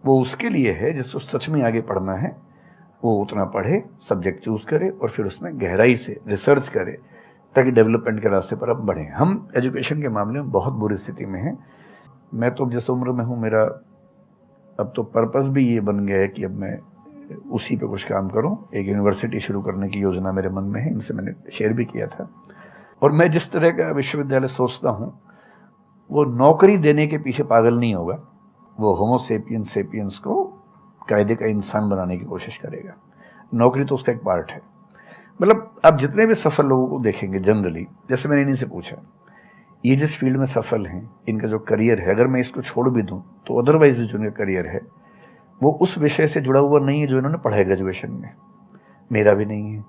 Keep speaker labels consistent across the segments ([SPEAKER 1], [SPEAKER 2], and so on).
[SPEAKER 1] वो उसके लिए है जिसको सच में आगे पढ़ना है, वो उतना पढ़े, सब्जेक्ट चूज करे और फिर उसमें गहराई से रिसर्च करे, ताकि डेवलपमेंट के रास्ते पर अब बढ़ें। हम एजुकेशन के मामले में बहुत बुरी स्थिति में हैं। मैं तो जिस उम्र में हूँ, मेरा अब तो पर्पस भी ये बन गया है कि अब मैं उसी पे कुछ काम करूं। एक यूनिवर्सिटी शुरू करने की योजना मेरे मन में है, इनसे मैंने शेयर भी किया था। और मैं जिस तरह का विश्वविद्यालय सोचता हूं, वो नौकरी देने के पीछे पागल नहीं होगा, वो होमो सेपियंस को कायदे का इंसान बनाने की कोशिश करेगा। नौकरी तो उसका एक पार्ट है। मतलब आप जितने भी सफल लोगों को देखेंगे जनरली, जैसे मैंने इन्हीं से पूछा, ये जिस फील्ड में सफल हैं, इनका जो करियर है, अगर मैं इसको छोड़ भी दूं तो अदरवाइज भी जो इनका करियर है वो उस विषय से जुड़ा हुआ नहीं है जो इन्होंने पढ़ा है ग्रेजुएशन में। मेरा भी नहीं है,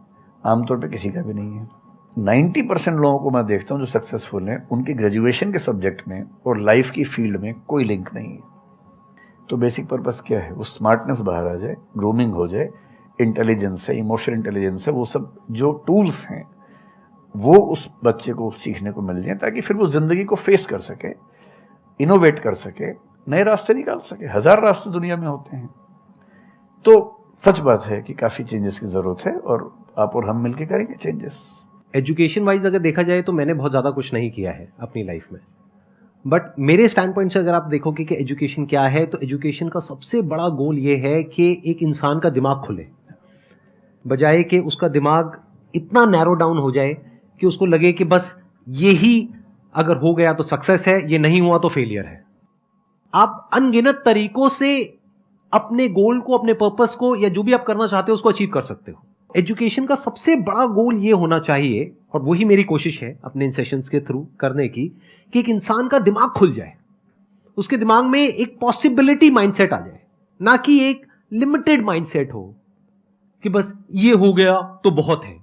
[SPEAKER 1] आमतौर पे किसी का भी नहीं है। 90% लोगों को मैं देखता हूँ जो सक्सेसफुल हैं, उनके ग्रेजुएशन के सब्जेक्ट में और लाइफ की फील्ड में कोई लिंक नहीं है। तो बेसिक पर्पस क्या है? वो स्मार्टनेस बाहर आ जाए, ग्रूमिंग हो जाए, इंटेलिजेंस है, इमोशनल इंटेलिजेंस है, वो सब जो टूल्स हैं वो उस बच्चे को सीखने को मिल जाए, ताकि फिर वो जिंदगी को फेस कर सके, इनोवेट कर सके, नए रास्ते निकाल सके। 1000 रास्ते दुनिया में होते हैं। तो सच बात है कि काफ़ी चेंजेस की ज़रूरत है और आप और हम मिलकर करेंगे चेंजेस।
[SPEAKER 2] एजुकेशन वाइज अगर देखा जाए तो मैंने बहुत ज़्यादा कुछ नहीं किया है अपनी लाइफ में, बट मेरे स्टैंड पॉइंट से अगर आप देखोगे कि एजुकेशन क्या है, तो एजुकेशन का सबसे बड़ा गोल ये है कि एक इंसान का दिमाग खुले, बजाय कि उसका दिमाग इतना नैरो डाउन हो जाए कि उसको लगे कि बस यही अगर हो गया तो सक्सेस है, ये नहीं हुआ तो फेलियर है। आप अनगिनत तरीकों से अपने गोल को, अपने पर्पस को, या जो भी आप करना चाहते हो उसको अचीव कर सकते हो। एजुकेशन का सबसे बड़ा गोल ये होना चाहिए, और वही मेरी कोशिश है अपने इन सेशंस के थ्रू करने की, कि एक इंसान का दिमाग खुल जाए, उसके दिमाग में एक पॉसिबिलिटी माइंडसेट आ जाए, ना कि एक लिमिटेड माइंडसेट हो कि बस ये हो गया तो बहुत है।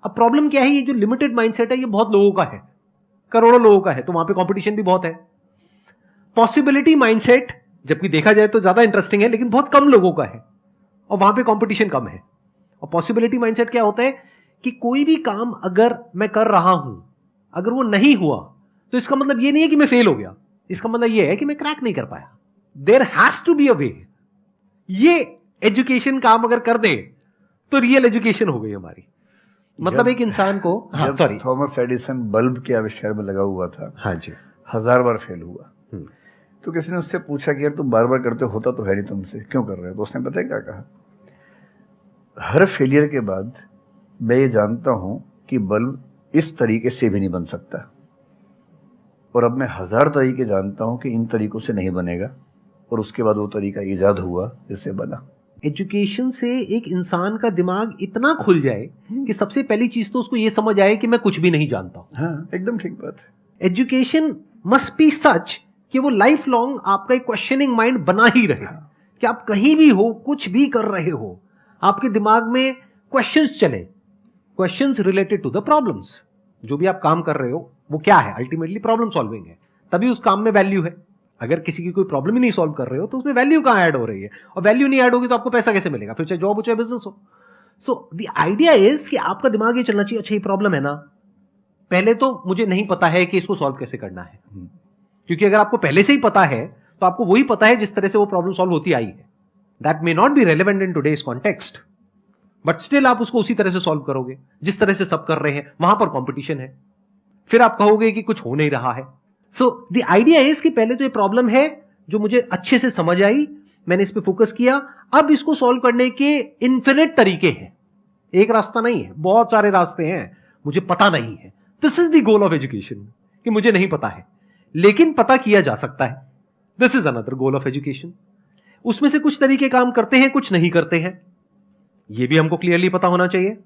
[SPEAKER 2] अब प्रॉब्लम क्या है, ये जो लिमिटेड माइंडसेट है ये बहुत लोगों का है, करोड़ों लोगों का है, तो वहां पे कंपटीशन भी बहुत है। पॉसिबिलिटी माइंडसेट जबकि देखा जाए तो ज्यादा इंटरेस्टिंग है, लेकिन बहुत कम लोगों का है और वहां पे कंपटीशन कम है। और पॉसिबिलिटी माइंडसेट क्या होता है कि कोई भी काम अगर मैं कर रहा हूं, अगर वो नहीं हुआ तो इसका मतलब ये नहीं है कि मैं फेल हो गया, इसका मतलब ये है कि मैं क्रैक नहीं कर पाया। There has to be a way. ये एजुकेशन काम अगर कर दे तो रियल एजुकेशन हो गई हमारी। मतलब एक इंसान को, हाँ सॉरी,
[SPEAKER 1] थॉमस एडिसन बल्ब के आविष्कार में लगा हुआ था,
[SPEAKER 2] हाँ जी,
[SPEAKER 1] 1000 बार फेल हुआ। तो किसी ने उससे पूछा कि यार तुम बार बार करते होता तो है नहीं तुमसे, क्यों कर रहे हो? तो उसने पता है क्या कहा? हर फेलियर के बाद मैं ये जानता हूं कि बल्ब इस तरीके से भी नहीं बन सकता, और अब मैं 1000 तरीके जानता हूं कि इन तरीकों से नहीं बनेगा, और उसके बाद वो तरीका ईजाद हुआ जिससे बना।
[SPEAKER 2] एजुकेशन से एक इंसान का दिमाग इतना खुल जाए कि सबसे पहली चीज तो उसको ये समझ आए कि मैं कुछ भी नहीं जानता हूं।
[SPEAKER 1] हाँ, एकदम ठीक बात है।
[SPEAKER 2] एजुकेशन मस्ट बी सच कि वो लाइफ लॉन्ग आपका एक क्वेश्चनिंग माइंड बना ही रहे, कि आप कहीं भी हो, कुछ भी कर रहे हो, आपके दिमाग में क्वेश्चंस चले, questions related to the problems. जो भी आप काम कर रहे हो वो क्या है? अल्टीमेटली प्रॉब्लम सॉल्विंग है, तभी उस काम में वैल्यू है। अगर किसी की कोई प्रॉब्लम ही नहीं सॉल्व कर रहे हो तो उसमें वैल्यू कहां ऐड हो रही है? और वैल्यू नहीं ऐड होगी तो आपको पैसा कैसे मिलेगा? फिर चाहे जॉब हो चाहे बिजनेस हो। सो द आइडिया इज कि आपका दिमाग ये चलना चाहिए, अच्छा ये प्रॉब्लम है ना, पहले तो मुझे नहीं पता है कि इसको सॉल्व कैसे करना है, क्योंकि अगर आपको पहले से ही पता है तो आपको वही पता है जिस तरह से वो प्रॉब्लम सॉल्व होती आई है। That may not be relevant in today's context, but still आप उसको उसी तरह से सॉल्व करोगे जिस तरह से सब कर रहे हैं। वहां पर कंपटीशन है, फिर आप कहोगे कि कुछ हो नहीं रहा है। सो द आइडिया इज कि पहले तो ये प्रॉब्लम है जो मुझे अच्छे से समझ आई, मैंने इस पे फोकस किया, अब इसको सॉल्व करने के इन्फिनिट तरीके हैं, एक रास्ता नहीं है, बहुत सारे रास्ते हैं, मुझे पता नहीं है। This is the goal of education, कि मुझे नहीं पता है लेकिन पता किया जा सकता है। This is another goal of education. उसमें से कुछ तरीके काम करते हैं, कुछ नहीं करते हैं, यह भी हमको क्लियरली पता होना चाहिए।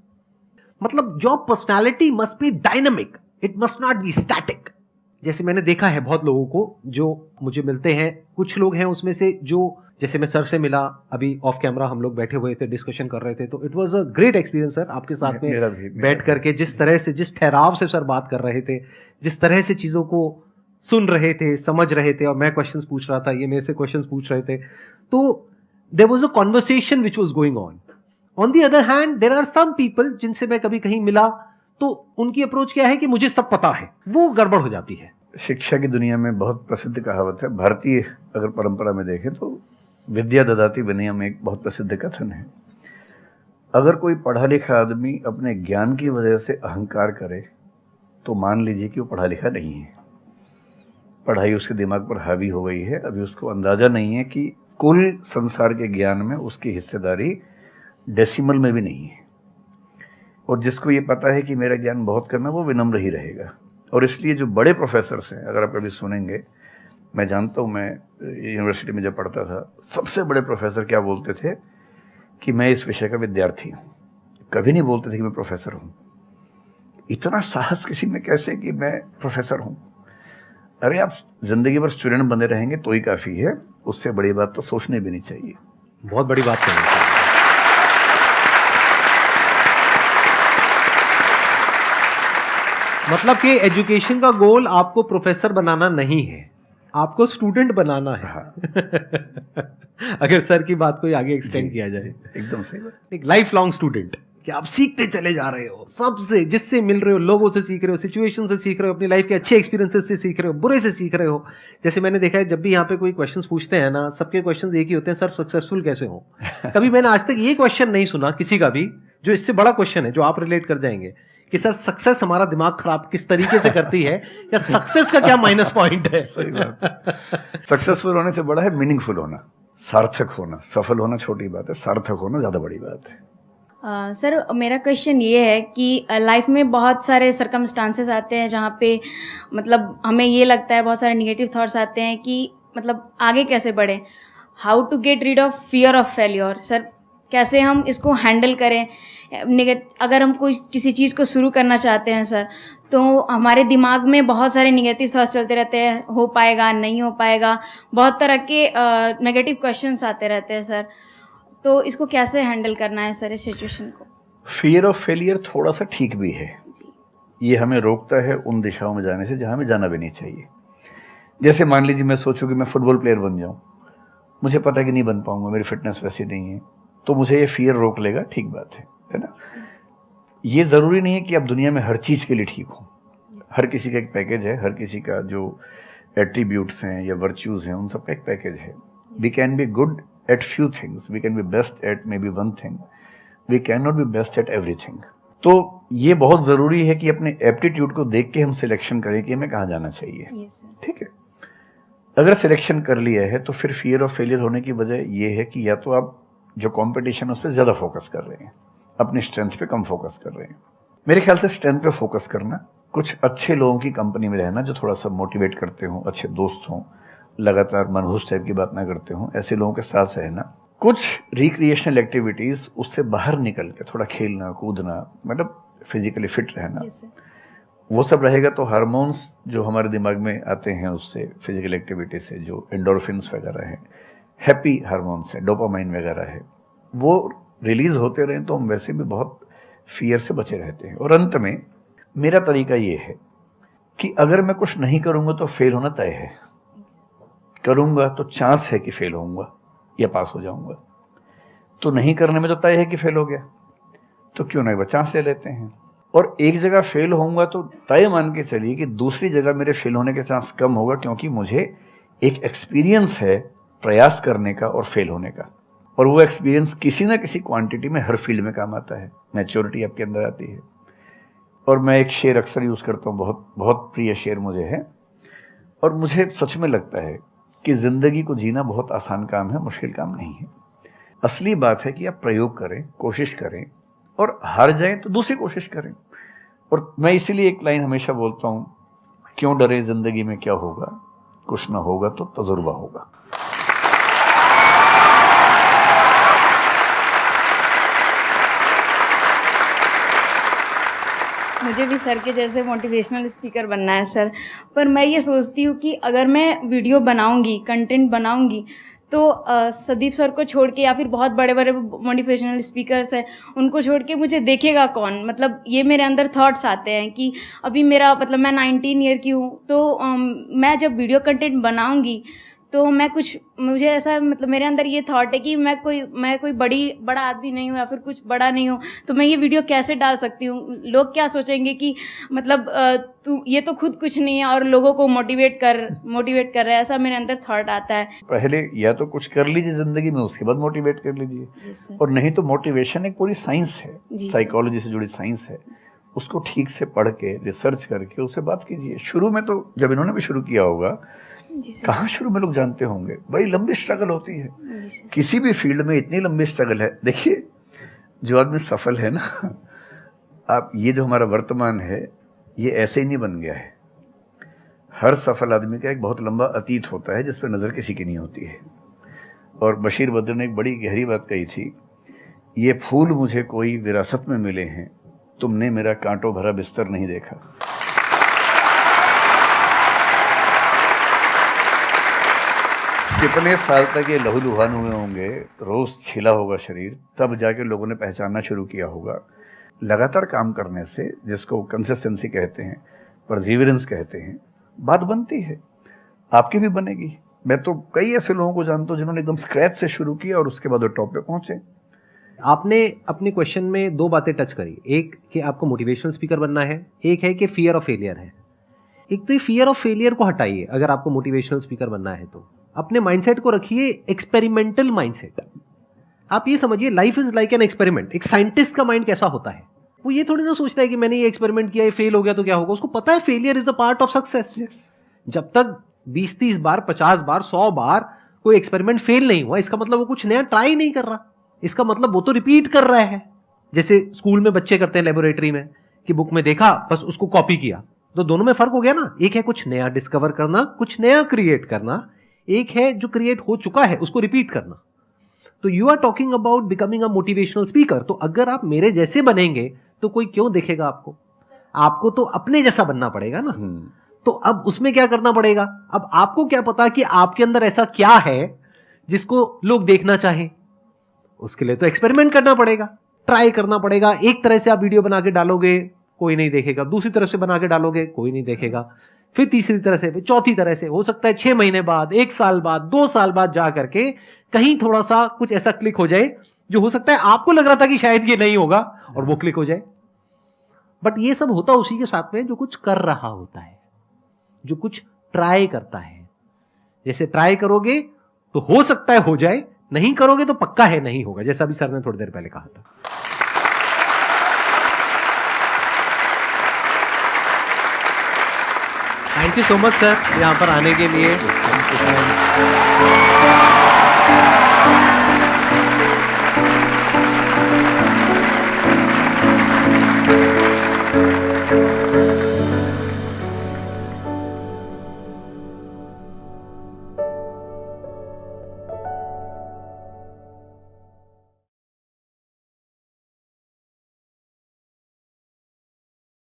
[SPEAKER 2] मतलब your personality must be dynamic, it must not be static. जैसे मैंने देखा है बहुत लोगों को जो मुझे मिलते हैं, कुछ लोग हैं उसमें से जो, जैसे मैं सर से मिला, अभी ऑफ कैमरा हम लोग बैठे हुए थे, डिस्कशन कर रहे थे, तो it was a great experience sir, आपके साथ में बैठ करके जिस तरह से, जिस ठहराव से सर बात कर रहे थे, जिस तरह से चीजों को सुन रहे थे, समझ रहे थे, और मैं क्वेश्चंस पूछ रहा था, ये मेरे से क्वेश्चंस पूछ रहे थे, तो there was a conversation which was going on. On the other hand there are some people जिनसे मैं कभी कहीं मिला तो उनकी अप्रोच क्या है कि मुझे सब पता है, वो गड़बड़ हो जाती है।
[SPEAKER 1] शिक्षा की दुनिया में बहुत प्रसिद्ध कहावत है, भारतीय अगर परंपरा में देखें तो विद्या ददाति विनयम एक बहुत प्रसिद्ध कथन है। अगर कोई पढ़ा लिखा आदमी अपने ज्ञान की वजह से अहंकार करे तो मान लीजिए कि वो पढ़ा लिखा नहीं है, पढ़ाई उसके दिमाग पर हावी हो गई है, अभी उसको अंदाज़ा नहीं है कि कुल संसार के ज्ञान में उसकी हिस्सेदारी डेसिमल में भी नहीं है। और जिसको ये पता है कि मेरा ज्ञान बहुत करना, वो विनम्र ही रहेगा। और इसलिए जो बड़े प्रोफेसर्स हैं, अगर आप कभी सुनेंगे, मैं जानता हूँ, मैं यूनिवर्सिटी में जब पढ़ता था, सबसे बड़े प्रोफेसर क्या बोलते थे कि मैं इस विषय का विद्यार्थी हूँ, कभी नहीं बोलते थे कि मैं प्रोफेसर हूँ। इतना साहस किसी में कैसे कि मैं प्रोफेसर हूँ? अरे आप जिंदगी भर स्टूडेंट बने रहेंगे तो ही काफ़ी है, उससे बड़ी बात तो सोचने भी नहीं चाहिए।
[SPEAKER 2] बहुत बड़ी बात करनी चाहिए। मतलब कि एजुकेशन का गोल आपको प्रोफेसर बनाना नहीं है, आपको स्टूडेंट बनाना है।
[SPEAKER 1] हाँ।
[SPEAKER 2] अगर सर की बात को आगे एक्सटेंड किया जाए,
[SPEAKER 1] एकदम सही बात।
[SPEAKER 2] एक लाइफ लॉन्ग स्टूडेंट, कि आप सीखते चले जा रहे हो, सबसे जिससे मिल रहे हो, लोगों से सीख रहे हो, सिचुएशन से सीख रहे हो, अपनी लाइफ के अच्छे एक्सपीरियंसेस से सीख रहे हो, बुरे से सीख रहे हो। जैसे मैंने देखा है, जब भी यहाँ पे कोई क्वेश्चंस पूछते हैं ना, सबके क्वेश्चंस एक ही होते हैं, सर सक्सेसफुल कैसे हो। कभी मैंने आज तक ये क्वेश्चन नहीं सुना किसी का भी जो इससे बड़ा क्वेश्चन है, जो आप रिलेट कर जाएंगे कि सर सक्सेस हमारा दिमाग खराब किस तरीके से करती है, या सक्सेस का क्या माइनस पॉइंट है।
[SPEAKER 1] सही बात। सक्सेसफुल होने से बड़ा है मीनिंगफुल होना, सार्थक होना। सफल होना छोटी बात है, सार्थक होना ज़्यादा बड़ी बात है।
[SPEAKER 3] सर मेरा क्वेश्चन ये है कि लाइफ में बहुत सारे सर्कमस्टांसेस आते हैं जहाँ पे मतलब हमें ये लगता है, बहुत सारे निगेटिव थॉट्स आते हैं कि मतलब आगे कैसे बढ़े, how to get rid of fear of failure. Sir कैसे हम इसको हैंडल करें? अगर हम कोई किसी चीज़ को शुरू करना चाहते हैं सर, तो हमारे दिमाग में बहुत सारे निगेटिव थॉट्स चलते रहते हैं, हो पाएगा नहीं हो पाएगा, बहुत तरह के नेगेटिव क्वेश्चंस आते रहते हैं सर। तो इसको कैसे हैंडल करना है सर, इस सिचुएशन को?
[SPEAKER 1] फियर ऑफ फेलियर थोड़ा सा ठीक भी है
[SPEAKER 3] जी।
[SPEAKER 1] ये हमें रोकता है उन दिशाओं में जाने से जहाँ हमें जाना भी नहीं चाहिए। जैसे मान लीजिए मैं सोचूं कि मैं फुटबॉल प्लेयर बन जाऊं, मुझे पता है कि नहीं बन पाऊंगा, मेरी फिटनेस वैसी नहीं है, तो मुझे ये फियर रोक लेगा, ठीक बात है ना। ये ज़रूरी नहीं है कि आप दुनिया में हर चीज़ के लिए ठीक हो। हर किसी का एक पैकेज है, हर किसी का जो एट्रीब्यूट्स हैं या वर्च्यूज़ हैं, उन सब का एक पैकेज है। We can be good at few things, we can be best at maybe one thing, we cannot be best at everything। तो ये बहुत ज़रूरी है कि अपने एप्टीट्यूड को देख के हम सिलेक्शन करें कि हमें कहाँ जाना चाहिए। ठीक है, अगर सिलेक्शन कर लिया है तो फिर फियर ऑफ फेलियर होने की वजह ये है कि या तो आप जो कंपटीशन है उस पर ज़्यादा फोकस कर रहे हैं, अपनी स्ट्रेंथ पे कम फोकस कर रहे हैं। मेरे ख्याल से स्ट्रेंथ पे फोकस करना, कुछ अच्छे लोगों की कंपनी में रहना जो थोड़ा सा मोटिवेट करते हों, अच्छे दोस्त हों, लगातार मनहूस टाइप की बात ना करते हों, ऐसे लोगों के साथ रहना, कुछ रिक्रिएशनल एक्टिविटीज़, उससे बाहर निकल के थोड़ा खेलना कूदना, मतलब फिजिकली फिट रहना, वो सब रहेगा तो हार्मोन्स जो हमारे दिमाग में आते हैं उससे, फिजिकल एक्टिविटी से, जो एंडोर्फिन्स वगैरह हैं, हैप्पी हार्मोन्स है, डोपामाइन वगैरह है, वो रिलीज होते रहें तो हम वैसे भी बहुत फियर से बचे रहते हैं। और अंत में मेरा तरीका ये है कि अगर मैं कुछ नहीं करूँगा तो फेल होना तय है, करूँगा तो चांस है कि फेल होऊंगा या पास हो जाऊंगा, तो नहीं करने में तो तय है कि फेल हो गया, तो क्यों ना एक बार चांस ले लेते हैं। और एक जगह फेल होऊंगा तो तय मान के चलिए कि दूसरी जगह मेरे फेल होने के चांस कम होगा, क्योंकि मुझे एक एक्सपीरियंस है प्रयास करने का और फेल होने का, और वो एक्सपीरियंस किसी ना किसी क्वांटिटी में हर फील्ड में काम आता है, मैच्योरिटी आपके अंदर आती है। और मैं एक शेर अक्सर यूज़ करता हूँ, बहुत बहुत प्रिय शेर मुझे है, और मुझे सच में लगता है कि ज़िंदगी को जीना बहुत आसान काम है, मुश्किल काम नहीं है। असली बात है कि आप प्रयोग करें, कोशिश करें, और हार जाएं तो दूसरी कोशिश करें। और मैं इसीलिए एक लाइन हमेशा बोलता हूँ, क्यों डरे ज़िंदगी में क्या होगा, कुछ ना होगा तो तजुर्बा होगा।
[SPEAKER 3] मुझे भी सर के जैसे मोटिवेशनल स्पीकर बनना है सर, पर मैं ये सोचती हूँ कि अगर मैं वीडियो बनाऊँगी, कंटेंट बनाऊँगी, तो सदीप सर को छोड़ के या फिर बहुत बड़े बड़े मोटिवेशनल स्पीकर्स हैं उनको छोड़ के मुझे देखेगा कौन। मतलब ये मेरे अंदर थॉट्स आते हैं कि अभी मेरा मतलब मैं 19 ईयर की हूँ, तो मैं जब वीडियो कंटेंट बनाऊँगी तो मुझे ऐसा मतलब मेरे अंदर ये थॉट है कि मैं कोई बड़ा आदमी नहीं हूँ या फिर कुछ बड़ा नहीं हूँ, तो मैं ये वीडियो कैसे डाल सकती हूँ? लोग क्या सोचेंगे कि मतलब तू ये तो खुद कुछ नहीं है और लोगों को मोटिवेट कर रहा है, ऐसा मेरे अंदर थॉट आता है।
[SPEAKER 1] पहले या तो कुछ कर लीजिए जिंदगी में, उसके बाद मोटिवेट कर लीजिए, और नहीं तो मोटिवेशन एक पूरी साइंस है, साइकोलॉजी से जुड़ी साइंस है, उसको ठीक से पढ़ के रिसर्च करके उससे बात कीजिए। शुरू में तो जब इन्होंने भी शुरू किया होगा, कहाँ शुरू में लोग जानते होंगे, बड़ी लंबी स्ट्रगल होती है किसी भी फील्ड में, इतनी लंबी स्ट्रगल है। देखिए जो आदमी सफल है ना, आप ये जो हमारा वर्तमान है ये ऐसे ही नहीं बन गया है। हर सफल आदमी का एक बहुत लंबा अतीत होता है जिस पर नज़र किसी की नहीं होती है। और बशीर बद्र ने एक बड़ी गहरी बात कही थी, ये फूल मुझे कोई विरासत में मिले हैं, तुमने मेरा कांटों भरा बिस्तर नहीं देखा। कितने साल तक ये लहूलुहान हुए होंगे, रोज छिला होगा शरीर, तब जाके लोगों ने पहचानना शुरू किया होगा। लगातार काम करने से, जिसको कंसिस्टेंसी कहते हैं, परसिवियरेंस कहते हैं, बात बनती है, आपकी भी बनेगी। मैं तो कई ऐसे लोगों को जानता हूँ जिन्होंने एकदम स्क्रैच से शुरू किया और उसके बाद वो टॉप पे पहुंचे।
[SPEAKER 2] आपने अपने क्वेश्चन में दो बातें टच करी, एक कि आपको मोटिवेशनल स्पीकर बनना है, एक है कि फियर ऑफ फेलियर है। एक तो ये फियर ऑफ फेलियर को हटाइए अगर आपको मोटिवेशनल स्पीकर बनना है तो। अपने माइंडसेट को रखिए एक्सपेरिमेंटल माइंडसेट। आप ये समझिए life is like an experiment. एक साइंटिस्ट का माइंड कैसा होता है, वो ये थोड़ी ना सोचता है कि मैंने ये एक्सपेरिमेंट किया, ये फेल हो गया तो क्या होगा। उसको पता है failure is the part of success. जब तक 20-30 बार, 50 बार, 100 बार कोई एक्सपेरिमेंट फेल नहीं हुआ, इसका मतलब वो कुछ नया ट्राई नहीं कर रहा, इसका मतलब वो तो रिपीट कर रहा है। जैसे स्कूल में बच्चे करते हैं लेबोरेटरी में कि बुक में देखा बस उसको कॉपी किया, तो दोनों में फर्क हो गया ना। एक है कुछ नया डिस्कवर करना, कुछ नया क्रिएट करना, एक है जो क्रिएट हो चुका है उसको रिपीट करना। तो you are talking about becoming a motivational speaker. तो अगर आप मेरे जैसे बनेंगे तो कोई क्यों देखेगा आपको? आपको तो अपने जैसा बनना पड़ेगा ना। तो अब उसमें क्या करना पड़ेगा? अब आपको क्या पता कि आपके अंदर ऐसा क्या है जिसको लोग देखना चाहें? उसके लिए तो एक्सपेरिमेंट करना पड़ेगा, ट्राई करना पड़ेगा। एक तरह से आप वीडियो बना के डालोगे, कोई नहीं देखेगा। दूसरी तरह से बना के डालोगे, कोई नहीं देखेगा। फिर तीसरी तरह से, फिर चौथी तरह से। हो सकता है 6 महीने बाद, 1 साल बाद, 2 साल बाद जा करके कहीं थोड़ा सा कुछ ऐसा क्लिक हो जाए जो हो सकता है आपको लग रहा था कि शायद ये नहीं होगा और वो क्लिक हो जाए। बट ये सब होता उसी के साथ में जो कुछ कर रहा होता है, जो कुछ ट्राई करता है। जैसे ट्राई करोगे तो हो सकता है हो जाए, नहीं करोगे तो पक्का है नहीं होगा, जैसा भी सर ने थोड़ी देर पहले कहा था। Thank you so much sir यहाँ पर आने के लिए।